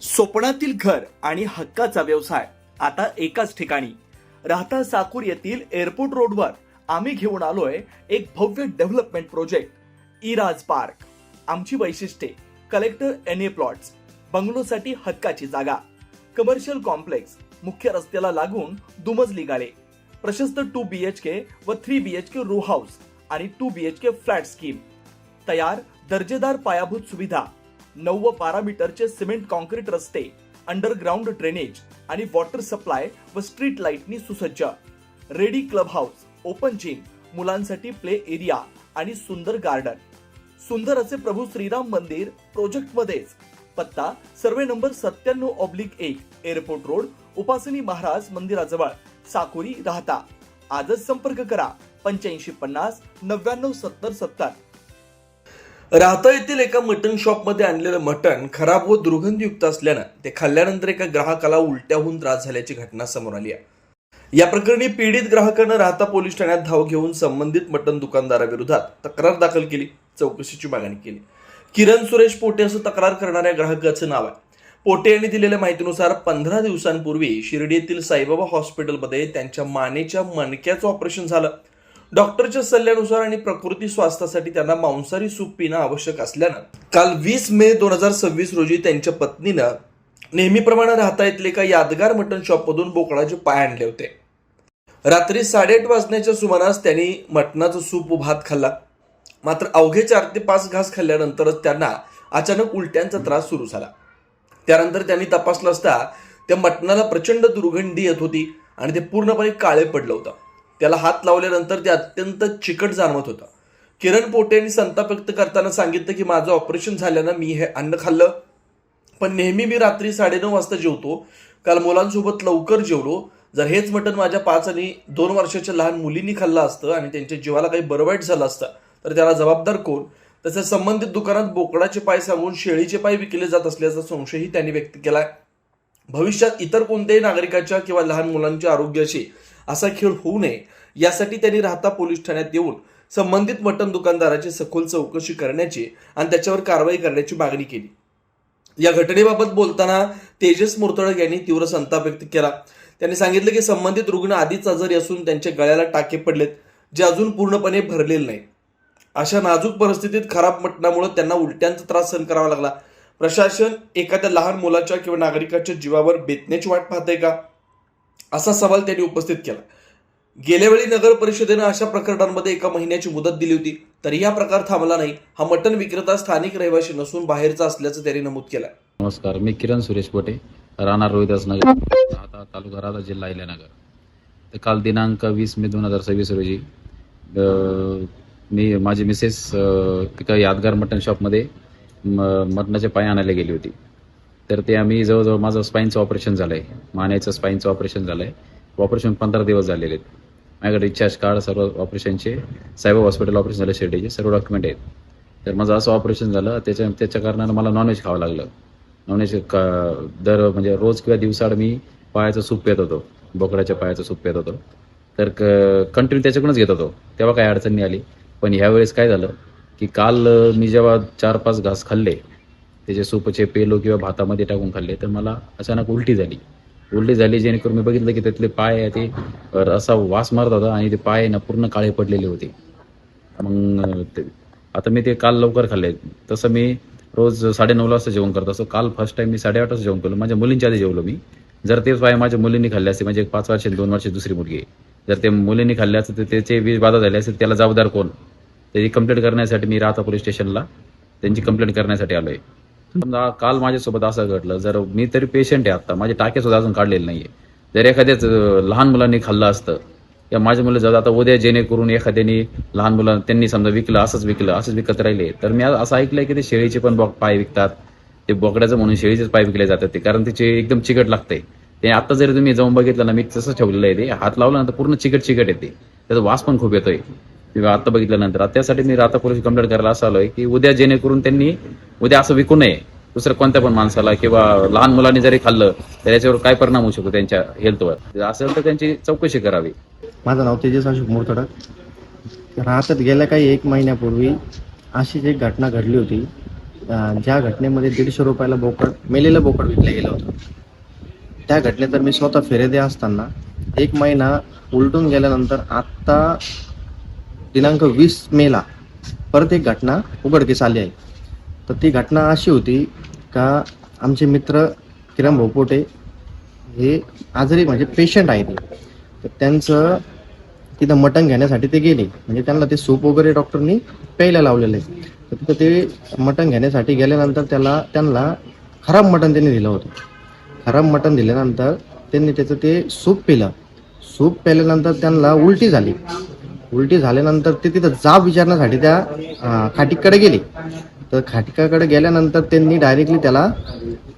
स्वप्नातील घर आणि हक्काचा व्यवसाय आता एकाच ठिकाणी. राहता साकूर येथील एअरपोर्ट रोडवर आम्ही घेऊन आलोय एक भव्य डेव्हलपमेंट प्रोजेक्ट इराज पार्क. आमची वैशिष्ट्ये: कलेक्टर NA प्लॉट्स, बंगलोसाठी हक्काची जागा, कमर्शियल कॉम्प्लेक्स, मुख्य रस्त्याला लागून दुमजली गाळे, प्रशस्त 2 BHK व 3 BHK रो हाऊस आणि 2 BHK फ्लॅट स्कीम. तयार दर्जेदार पायाभूत सुविधा, 9 व 12 मीटरचे सिमेंट कॉन्क्रीट रस्ते, अंडरग्राउंड ड्रेनेज आणि वॉटर सप्लाय व स्ट्रीट लाईटनी सुसज्ज. Ready club house, open gym, मुलांसाठी प्ले एरिया आणि सुंदर गार्डन. सुंदर असे प्रभू श्रीराम मंदिर प्रोजेक्ट मध्येच. पत्ता: सर्वे नंबर 97/1, एअरपोर्ट रोड, उपासनी महाराज मंदिराजवळ, साकुरी, राहता. आजच संपर्क करा 8550 99 70 70. राहता येथील एका मटन शॉप मध्ये आणलेलं मटण खराब व दुर्गंधयुक्त असल्यानं ते खाल्ल्यानंतर एका ग्राहकाला उलट्या होऊन त्रास झाल्याची घटना समोर आली आहे. या प्रकरणी पीडित ग्राहकानं राहता पोलीस ठाण्यात धाव घेऊन संबंधित मटण दुकानदाराविरोधात तक्रार दाखल केली, चौकशीची मागणी केली. किरण सुरेश पोटे असं तक्रार करणाऱ्या ग्राहकाचं नाव आहे. पोटे यांनी दिलेल्या माहितीनुसार 15 दिवसांपूर्वी शिर्डी येथील साईबाबा हॉस्पिटलमध्ये त्यांच्या मानेच्या मणक्याचं ऑपरेशन झालं. डॉक्टरच्या सल्ल्यानुसार आणि प्रकृती स्वास्थ्यासाठी त्यांना मांसाहारी सूप पिणं आवश्यक असल्यानं काल 20 मे 2026 रोजी त्यांच्या पत्नीनं नेहमीप्रमाणे राहता येथील एका यादगार मटन शॉपमधून बोकडाचे पाय आणले होते. रात्री 8:30 वाजण्याच्या सुमारास त्यांनी मटणाचं सूप व भात खाल्ला. मात्र अवघे 4 ते 5 घास खाल्ल्यानंतरच त्यांना अचानक उलट्यांचा त्रास सुरू झाला. त्यानंतर त्यांनी तपासलं असता त्या मटणाला प्रचंड दुर्गंधी येत होती आणि ते पूर्णपणे काळे पडलं होतं. त्याला हात लावल्यानंतर ते अत्यंत चिकट जाणवत होतं. किरण पोटे यांनी संताप व्यक्त करताना सांगितलं की माझं ऑपरेशन झाल्यानं मी हे अन्न खाल्लं, पण नेहमी मी रात्री 9:30 वाजता जेवतो. काल मुलांसोबत लवकर जेवलो. जर हेच मटण माझ्या 5 आणि 2 वर्षाच्या लहान मुलींनी खाल्लं असतं आणि त्यांच्या जीवाला काही बरं वाईट झालं असतं तर त्याला जबाबदार कोण? तसेच संबंधित दुकानात बोकडाचे पाय सांगून शेळीचे पाय विकले जात असल्याचा संशयही त्यांनी व्यक्त केलाय. भविष्यात इतर कोणत्याही नागरिकाच्या किंवा लहान मुलांच्या आरोग्याशी असा खेळ होऊ नये यासाठी त्यांनी राहता पोलीस ठाण्यात येऊन संबंधित मटण दुकानदाराची सखोल चौकशी करण्याची आणि त्याच्यावर कारवाई करण्याची मागणी केली. या घटनेबाबत बोलताना तेजस मोरतडक यांनी तीव्र संताप व्यक्त केला. त्यांनी सांगितलं की संबंधित रुग्ण आधीच आजारी असून त्यांच्या गळ्याला टाके पडलेत, जे अजून पूर्णपणे भरलेले नाही. अशा नाजूक परिस्थितीत खराब मटणामुळे त्यांना उलट्यांचा त्रास सहन करावा लागला. प्रशासन एखाद्या लहान मुलाच्या किंवा नागरिकाच्या जीवावर बेतण्याची वाट पाहतंय का, असा सवाल त्यांनी उपस्थित केला. गेल्या वेळी नगर परिषदेनं अशा प्रकरणांमध्ये 1 महिन्याची मुदत दिली होती, तरी हा प्रकार थांबला नाही. हा मटण विक्रेता स्थानिक रहिवासी नसून बाहेरचा असल्याचं त्यांनी नमूद केलं. नमस्कार, मी किरण सुरेश पोटे, राहणार रोहिदास नगर, राहता तालुका राहता, जिल्हा अहिल्यानगर. तर काल दिनांक 20 मे 2026 रोजी मी माझी मिसेस एका यादगार मटन शॉपमध्ये मटणाचे पाय आणायला गेली होती. तर ते आम्ही जवळजवळ माझं स्पाईनचं ऑपरेशन झालं आहे, मानेचं स्पाईनचं ऑपरेशन झालं आहे. ऑपरेशन 15 दिवस झालेले आहेत. माझ्याकडे रिचार्ज कार्ड, सर्व ऑपरेशनचे, साईबाबा हॉस्पिटल ऑपरेशन झालं शिर्डीचे, सर्व डॉक्युमेंट आहेत. तर माझं असं ऑपरेशन झालं, त्याच्या कारणानं मला नॉनव्हेज खावं लागलं. नॉनव्हेज दर म्हणजे रोज किंवा दिवसाआड मी पायाचं सूप पित होतो, बोकडाच्या पायाचं सूप पित होतो. तर कंटिन्यू त्याच्याकडूनच घेत होतो, तेव्हा काही अडचण नाही आली. पण ह्यावेळेस काय झालं की काल मी जेव्हा 4-5 घास खाल्ले, त्याचे सूपचे पेलो किंवा भातामध्ये टाकून खाल्ले, तर मला अचानक उलटी झाली. जेणेकरून मी बघितलं की त्यातले पाय ते असा वास मारत होता आणि ते पाय ना पूर्ण काळे पडलेले होते. मग आता मी ते काल लवकर खाल्ले. तसं मी रोज 9:30 वाजता जेवण करत असतो. काल फर्स्ट टाइम मी 8:30 वाजता जेवण केलं. माझ्या मुलींच्या आधी जेवलो मी. जर तेच पाय माझ्या मुलींनी खाल्ले असते, म्हणजे 5 वर्ष 2 वर्ष दुसरी मुलगी आहे, जर ते मुलींनी खाल्ले असते तर त्याचे विष बाधा झाले असते, त्याला जबाबदार कोण? त्याची कंप्लेंट करण्यासाठी मी राहता पोलीस स्टेशनला त्यांची कंप्लेंट करण्यासाठी आलोय. समजा काल माझ्यासोबत असं घडलं, जर मी तरी पेशंट आहे, आता माझे टाके सुद्धा अजून काढलेले नाहीये. जर एखाद्याच लहान मुलांनी खाल्लं असतं या माझ्या मुलं जर आता उद्या जेणेकरून एखाद्याने लहान मुलं त्यांनी समजा विकलं, असंच विकत राहिले, तर मी असं ऐकलंय की ते शेळीचे पण पाय विकतात. ते बोकड्याचं म्हणून शेळीचेच पाय विकले जातात ते, कारण त्याचे एकदम चिकट लागते. ते आता जरी तुम्ही जाऊन बघितलं ना, मी तसंच ठेवलेलं आहे. ते हात लावला ना तर पूर्ण चिकट येते, त्याचा वास पण खूप येतोय आता बघितल्यानंतर. त्यासाठी मी राहता पोलीस कंप्लेंट करायला असं आलोय की उद्या जेणेकरून त्यांनी उद्या असं विकू नये दुसऱ्या कोणत्या पण माणसाला, किंवा लहान मुलांनी जरी खाल्लं तर याच्यावर काय परिणाम होऊ शकतो त्यांच्या हेल्थवर. असेल तर त्यांची चौकशी करावी. माझं नाव तेजस अशोक मोरतडक. राहतात गेल्या काही 1 महिन्यापूर्वी अशीच एक घटना घडली होती. ज्या घटनेमध्ये 150 रुपयाला मेलेलं बोकड विकलं गेलं होतं, त्या घटनेत तर मी स्वतः फेरेदे असताना 1 महिना उलटून गेल्यानंतर आत्ता दिनांक 20 मेला परत एक घटना उघडकीस आली आहे. तर ती घटना अशी होती का आमचे मित्र किरण भोपोटे हे आजारी म्हणजे पेशंट आहे ते, तर त्यांचं तिथं मटण घेण्यासाठी ते गेले. म्हणजे त्यांना ते सूप वगैरे डॉक्टरनी प्यायला लावलेलं आहे. तर तिथं ते मटण घेण्यासाठी गेल्यानंतर त्यांना खराब मटण त्यांनी दिलं होतं. खराब मटण दिल्यानंतर त्यांनी त्याचं ते सूप पिलं. सूप प्यायल्यानंतर त्यांना उलटी झाली. उलटी झाल्यानंतर ते तिथं जाब विचारण्यासाठी त्या खाटिकाकडे गेले. तर खाटिकाकडे गेल्यानंतर त्यांनी डायरेक्टली त्याला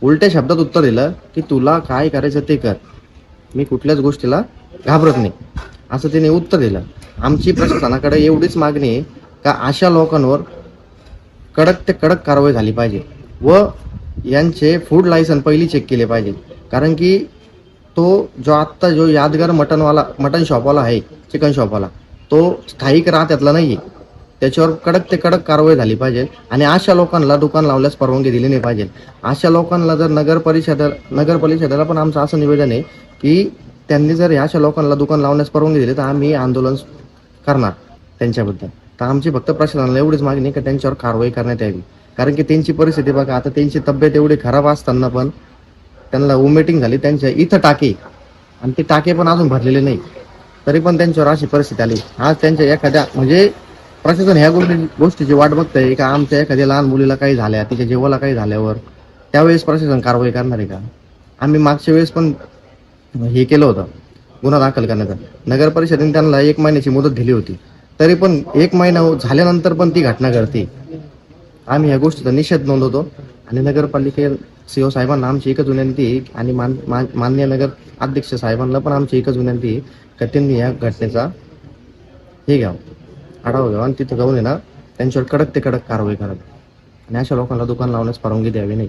उलट्या शब्दात उत्तर दिलं की तुला काय करायचं ते कर, मी कुठल्याच गोष्टीला घाबरत नाही, असं त्याने उत्तर दिलं. आमची प्रशासनाकडे एवढीच मागणी आहे का अशा लोकांवर कडक ते कडक कारवाई झाली पाहिजे व यांचे फूड लायसन पहिली चेक केले पाहिजे. कारण की जो आत्ता यादगार मटन शॉपवाला आहे, चिकन शॉपवाला, तो स्थायिक राहत्यातला नाही आहे. त्याच्यावर कडक ते कडक कारवाई झाली पाहिजे आणि अशा लोकांना दुकान लावल्यास परवानगी दिली नाही पाहिजे. अशा लोकांना जर नगर परिषदेला पण आमचं असं निवेदन आहे की त्यांनी जर अशा लोकांना दुकान लावण्यास परवानगी दिली तर आम्ही आंदोलन करणार त्यांच्याबद्दल. तर आमची फक्त प्रशासनाला एवढीच मागणी आहे की त्यांच्यावर कारवाई करण्यात यावी. कारण की त्यांची परिस्थिती बघा, आता त्यांची तब्येत एवढी खराब असताना पण त्यांना वोमिटिंग झाली, त्यांच्या इथं टाके, आणि ते टाके पण अजून भरलेले नाही, तरी पण त्यांच्यावर अशी परिस्थिती आली. आज त्यांच्या एखाद्या म्हणजे प्रशासन ह्या गोष्टीची वाट बघतंय का आमच्या एखाद्या लहान मुलीला काही झाल्या, तिच्या जीवाला काही झाल्यावर त्यावेळेस प्रशासन कारवाई करणार आहे का? आम्ही मागच्या वेळेस पण हे केलं होतं, गुन्हा दाखल करण्याचा. नगर परिषदेने त्यांना 1 महिन्याची मुदत दिली होती, तरी पण 1 महिना झाल्यानंतर पण ती घटना घडते. आम्ही ह्या गोष्टीचा निषेध नोंदवतो आणि नगरपालिके सीओ साहेबांना आमची एकच विनंती आहे आणि माननीय नगर अध्यक्ष साहेबांना पण आमची एकच विनंती आहे का त्यांनी या घटनेचा हे घ्यावं, आढावा घ्यावा आणि तिथं जाऊन त्यांच्यावर कडक ते कडक कारवाई करावी आणि अशा लोकांना दुकान लावण्यास परवानगी द्यावी नाही.